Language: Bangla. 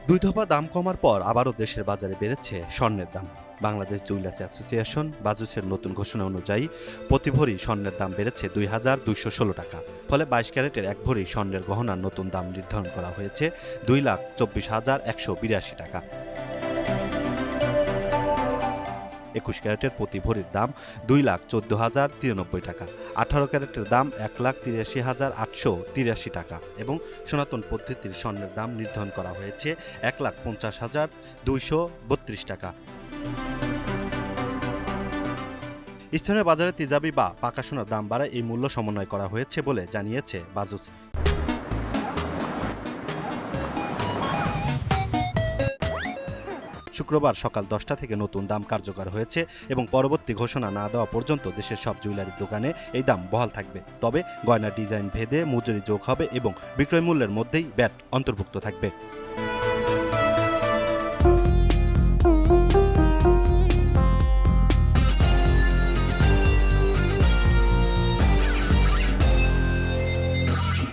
দুই দফা দাম কমার পর আবারও দেশের বাজারে বেড়েছে স্বর্ণের দাম। বাংলাদেশ জুয়েলার্স অ্যাসোসিয়েশন বাজুসের নতুন ঘোষণা অনুযায়ী প্রতি ভরি স্বর্ণের দাম বেড়েছে ২,২১৬ টাকা। ফলে ২২ ক্যারেটের এক ভরি স্বর্ণের গহনার নতুন দাম নির্ধারণ করা হয়েছে ২,২৪,১৮২ টাকা। ২১ ক্যারেটের প্রতি ভরির দাম ২,১৪,০৯৩ টাকা। ১৮ ক্যারেটের দাম ১,৮৩,৮৮৩ টাকা এবং সনাতন পদ্ধতির স্বর্ণের দাম নির্ধারণ করা হয়েছে ১,৫০,২৩২ টাকা। স্থানীয় বাজারে তেজাবি বা পাকা সোনার দাম বাড়ায় এই মূল্য সমন্বয় করা হয়েছে বলে জানিয়েছে বাজুস। শুক্রবার সকাল ১০টা থেকে নতুন দাম কার্যকর হয়েছে এবং পরবর্তী ঘোষণা না দেওয়া পর্যন্ত দেশের সব জুয়েলারির দোকানে এই দাম বহাল থাকবে। তবে গয়নার ডিজাইন ভেদে মজুরি যোগ হবে এবং বিক্রয় মূল্যের মধ্যেই ব্যাট অন্তর্ভুক্ত থাকবে।